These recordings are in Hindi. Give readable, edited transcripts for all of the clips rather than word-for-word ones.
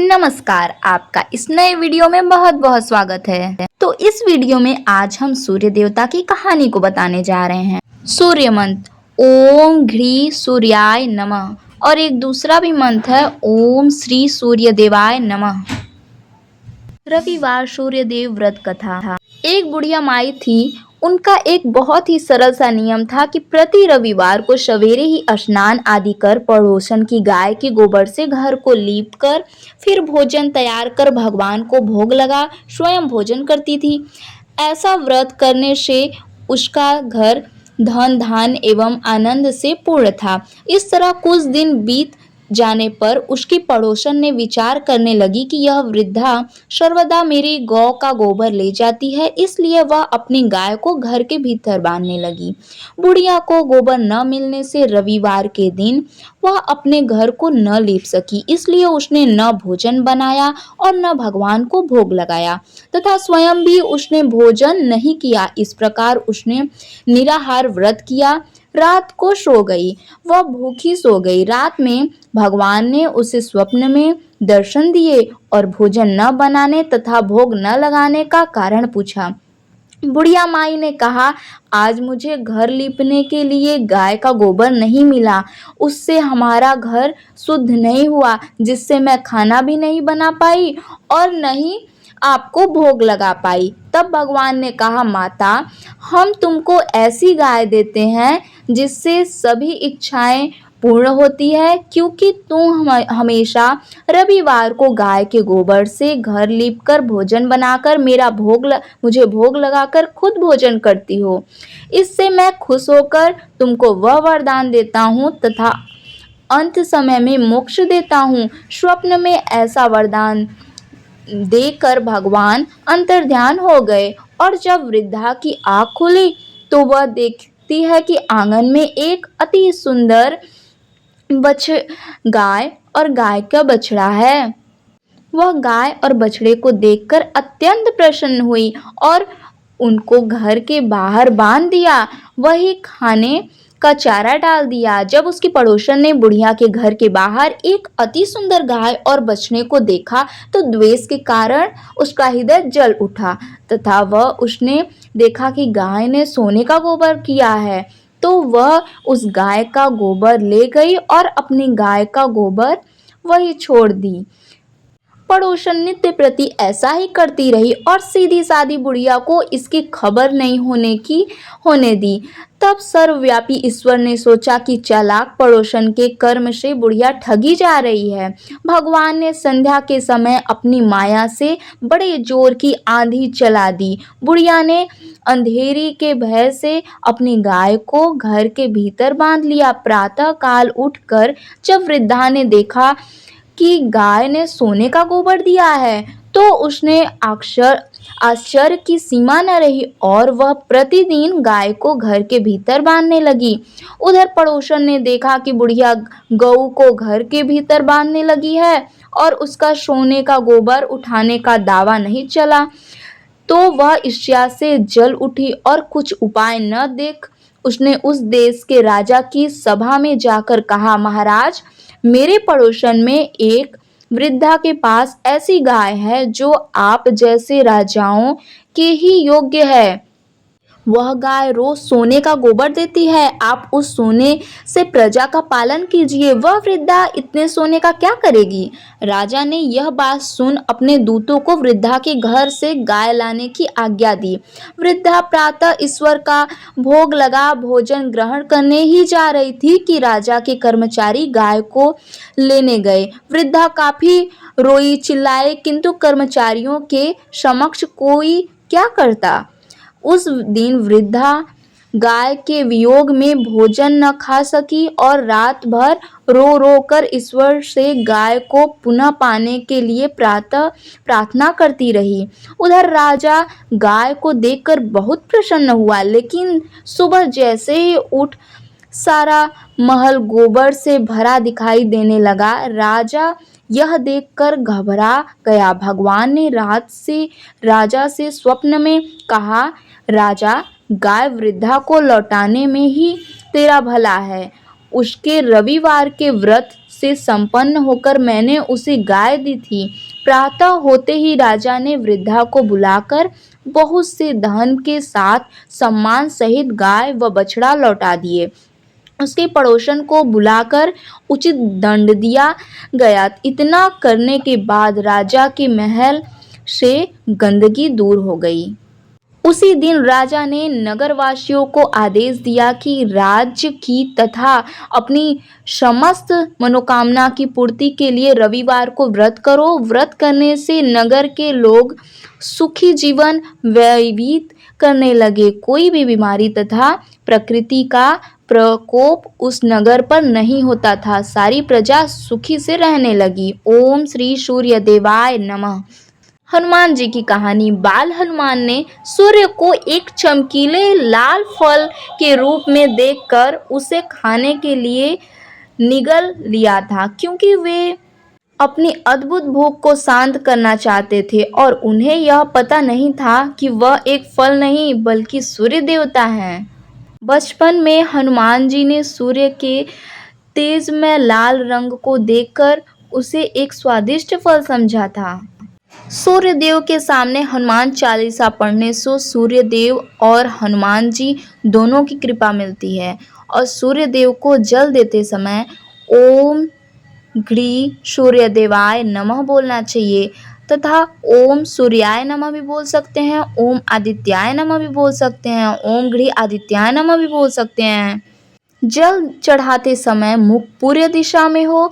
नमस्कार, आपका इस नए वीडियो में बहुत बहुत स्वागत है। तो इस वीडियो में आज हम सूर्य देवता की कहानी को बताने जा रहे हैं। सूर्य मंत्र ओम घ्री सूर्याय नमः और एक दूसरा भी मंत्र है ओम श्री सूर्य देवाय नमः। रविवार सूर्यदेव व्रत कथा। एक बुढ़िया माई थी। उनका एक बहुत ही सरल सा नियम था कि प्रति रविवार को सवेरे ही स्नान आदि कर पड़ोसन की गाय के गोबर से घर को लीप कर फिर भोजन तैयार कर भगवान को भोग लगा स्वयं भोजन करती थी। ऐसा व्रत करने से उसका घर धन धान एवं आनंद से पूर्ण था। इस तरह कुछ दिन बीत जाने पर उसकी पड़ोसन ने विचार करने लगी कि यह वृद्धा सर्वदा मेरी गौ का गोबर ले जाती है, इसलिए वह अपनी गाय को घर के भीतर बांधने लगी। बुढ़िया को गोबर न मिलने से रविवार के दिन वह अपने घर को न लीप सकी, इसलिए उसने न भोजन बनाया और न भगवान को भोग लगाया तथा स्वयं भी उसने भोजन नहीं किया। इस प्रकार उसने निराहार व्रत किया। रात को सो गई, वह भूखी सो गई। रात में भगवान ने उसे स्वप्न में दर्शन दिए और भोजन न बनाने तथा भोग न लगाने का कारण पूछा। बुढ़िया माई ने कहा, आज मुझे घर लीपने के लिए गाय का गोबर नहीं मिला, उससे हमारा घर शुद्ध नहीं हुआ, जिससे मैं खाना भी नहीं बना पाई और नहीं आपको भोग लगा पाई। तब भगवान ने कहा, माता, हम तुमको ऐसी गाय देते हैं जिससे सभी इच्छाएं पूर्ण होती है, क्योंकि तुम हमेशा रविवार को गाय के गोबर से घर लीपकर भोजन बनाकर मुझे भोग लगाकर खुद भोजन करती हो। इससे मैं खुश होकर तुमको वह वरदान देता हूँ तथा अंत समय में मोक्ष देता हूँ। स्वप्न में ऐसा वरदान देकर भगवान अंतर्ध्यान हो गए और जब वृद्धा की आँख खुली तो वह देखती है कि आंगन में एक अति सुंदर गाय और गाय का बछड़ा है। वह गाय और बछड़े को देखकर अत्यंत प्रसन्न हुई और उनको घर के बाहर बांध दिया, वही खाने का चारा डाल दिया। जब उसकी पड़ोसन ने बुढ़िया के घर के बाहर एक अति सुंदर गाय और बछड़े को देखा तो द्वेष के कारण उसका हृदय जल उठा तथा उसने देखा कि गाय ने सोने का गोबर किया है, तो वह उस गाय का गोबर ले गई और अपनी गाय का गोबर वही छोड़ दी। पड़ोसन नित्य प्रति ऐसा ही करती रही और सीधी सादी बुढ़िया को इसकी खबर नहीं होने दी। तब सर्वव्यापी ईश्वर ने सोचा कि चालाक पड़ोसन के कर्म से बुढ़िया ठगी जा रही है। भगवान ने संध्या के समय अपनी माया से बड़े जोर की आंधी चला दी। बुढ़िया ने अंधेरी के भय से अपनी गाय को घर के भीतर बांध लिया। प्रातः काल उठकर जब वृद्धा ने देखा कि गाय ने सोने का गोबर दिया है तो उसने आश्चर्य की सीमा न रही और वह प्रतिदिन गाय को घर के भीतर बांधने लगी। उधर पड़ोसन ने देखा कि बुढ़िया गऊ को घर के भीतर बांधने लगी है और उसका सोने का गोबर उठाने का दावा नहीं चला, तो वह ईर्ष्या से जल उठी और कुछ उपाय न देख उसने उस देश के राजा की सभा में जाकर कहा, महाराज, मेरे पड़ोसन में एक वृद्धा के पास ऐसी गाय है जो आप जैसे राजाओं के ही योग्य है। वह गाय रोज सोने का गोबर देती है, आप उस सोने से प्रजा का पालन कीजिए। वह वृद्धा इतने सोने का क्या करेगी? राजा ने यह बात सुन अपने दूतों को वृद्धा के घर से गाय लाने की आज्ञा दी। वृद्धा प्रातः ईश्वर का भोग लगा भोजन ग्रहण करने ही जा रही थी कि राजा के कर्मचारी गाय को लेने गए। वृद्धा काफी रोई चिल्लाए, किंतु कर्मचारियों के समक्ष कोई क्या करता। उस दिन वृद्धा गाय के वियोग में भोजन न खा सकी और रात भर रो रो कर ईश्वर से गाय को पुनः पाने के लिए प्रार्थना करती रही। उधर राजा गाय को देखकर बहुत प्रसन्न हुआ, लेकिन सुबह जैसे ही उठ सारा महल गोबर से भरा दिखाई देने लगा। राजा यह देखकर घबरा गया। भगवान ने राजा से स्वप्न में कहा, राजा, गाय वृद्धा को लौटाने में ही तेरा भला है। उसके रविवार के व्रत से संपन्न होकर मैंने उसे गाय दी थी। प्रातः होते ही राजा ने वृद्धा को बुलाकर बहुत से धन के साथ सम्मान सहित गाय व बछड़ा लौटा दिए। उसके पड़ोसन को बुलाकर उचित दंड दिया गया। इतना करने के बाद राजा के महल से गंदगी दूर हो गई। उसी दिन राजा ने नगरवासियों को आदेश दिया कि राज्य की तथा अपनी समस्त मनोकामना की पूर्ति के लिए रविवार को व्रत करो। व्रत करने से नगर के लोग सुखी जीवन व्यतीत करने लगे। कोई भी बीमारी तथा प्रकृति का प्रकोप उस नगर पर नहीं होता था। सारी प्रजा सुखी से रहने लगी। ओम श्री सूर्य देवाय नमः। हनुमान जी की कहानी। बाल हनुमान ने सूर्य को एक चमकीले लाल फल के रूप में देखकर उसे खाने के लिए निगल लिया था, क्योंकि वे अपनी अद्भुत भूख को शांत करना चाहते थे और उन्हें यह पता नहीं था कि वह एक फल नहीं बल्कि सूर्य देवता हैं। बचपन में हनुमान जी ने सूर्य के तेजमय लाल रंग को देखकर उसे एक स्वादिष्ट फल समझा था। सूर्य देव के सामने हनुमान चालीसा पढ़ने से सूर्य देव और हनुमान जी दोनों की कृपा मिलती है। और सूर्य देव को जल देते समय ओम घ्री सूर्य देवाय नमः बोलना चाहिए तथा ओम सूर्याय नमः भी बोल सकते हैं, ओम आदित्याय नमः भी बोल सकते हैं, ओम घ्री आदित्याय नमः भी बोल सकते हैं। जल चढ़ाते समय मुख पूर्व दिशा में हो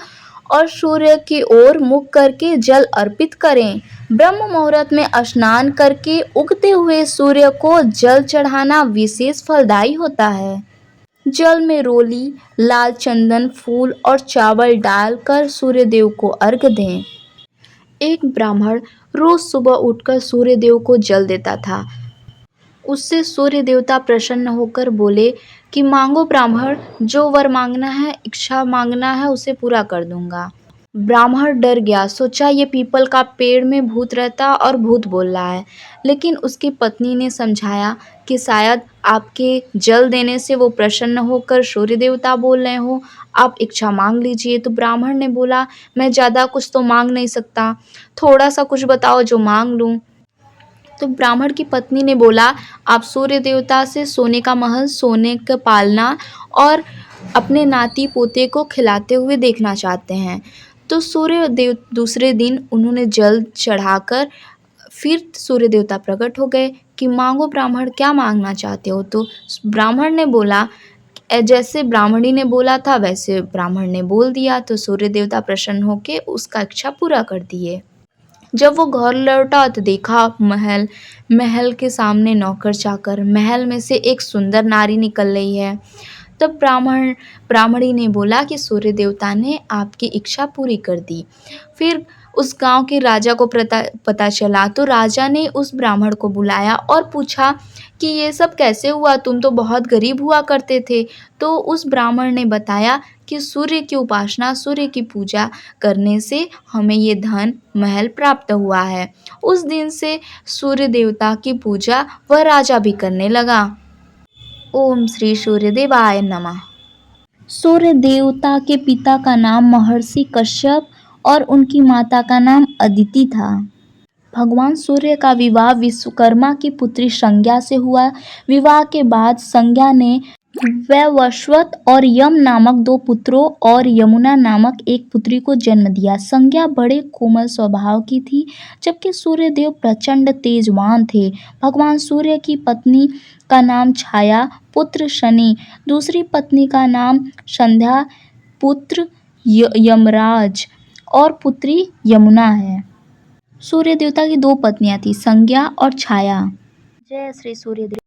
और सूर्य की ओर मुख करके जल अर्पित करें। ब्रह्म मुहूर्त में स्नान करके उगते हुए सूर्य को जल चढ़ाना विशेष फलदायी होता है। जल में रोली, लाल चंदन, फूल और चावल डालकर सूर्य देव को अर्घ्य दें। एक ब्राह्मण रोज सुबह उठकर सूर्य देव को जल देता था। उससे सूर्य देवता प्रसन्न होकर बोले कि मांगो ब्राह्मण, जो वर मांगना है, इच्छा मांगना है, उसे पूरा कर दूंगा। ब्राह्मण डर गया, सोचा ये पीपल का पेड़ में भूत रहता और भूत बोल रहा है। लेकिन उसकी पत्नी ने समझाया कि शायद आपके जल देने से वो प्रसन्न होकर सूर्य देवता बोल रहे हो, आप इच्छा मांग लीजिए। तो ब्राह्मण ने बोला, मैं ज़्यादा कुछ तो मांग नहीं सकता, थोड़ा सा कुछ बताओ जो मांग लूँ। तो ब्राह्मण की पत्नी ने बोला, आप सूर्य देवता से सोने का महल, सोने का पालना और अपने नाती पोते को खिलाते हुए देखना चाहते हैं। तो सूर्य देव दूसरे दिन उन्होंने जल चढ़ाकर फिर सूर्य देवता प्रकट हो गए कि मांगो ब्राह्मण, क्या मांगना चाहते हो। तो ब्राह्मण ने बोला, जैसे ब्राह्मणी ने बोला था वैसे ब्राह्मण ने बोल दिया। तो सूर्य देवता प्रसन्न होकर उसका इच्छा पूरा कर दिए। जब वो घर लौटा तो देखा महल के सामने नौकर चाकर, महल में से एक सुंदर नारी निकल रही है। तब ब्राह्मणी ने बोला कि सूर्य देवता ने आपकी इच्छा पूरी कर दी। फिर उस गांव के राजा को पता चला, तो राजा ने उस ब्राह्मण को बुलाया और पूछा कि ये सब कैसे हुआ, तुम तो बहुत गरीब हुआ करते थे। तो उस ब्राह्मण ने बताया कि सूर्य की उपासना, सूर्य की पूजा करने से हमें ये धन महल प्राप्त हुआ है। उस दिन से सूर्य देवता की पूजा वह राजा भी करने लगा। ओम श्री सूर्य देवाय नमः। सूर्य देवता के पिता का नाम महर्षि कश्यप और उनकी माता का नाम अदिति था। भगवान सूर्य का विवाह विश्वकर्मा की पुत्री संज्ञा से हुआ। विवाह के बाद संज्ञा ने वैवस्वत और यम नामक 2 पुत्रों और यमुना नामक एक पुत्री को जन्म दिया। संज्ञा बड़े कोमल स्वभाव की थी, जबकि सूर्यदेव प्रचंड तेजवान थे। भगवान सूर्य की पत्नी का नाम छाया, पुत्र शनि, दूसरी पत्नी का नाम संध्या, पुत्र यमराज और पुत्री यमुना है। सूर्य देवता की 2 पत्नियां थी, संज्ञा और छाया। जय श्री सूर्य देव।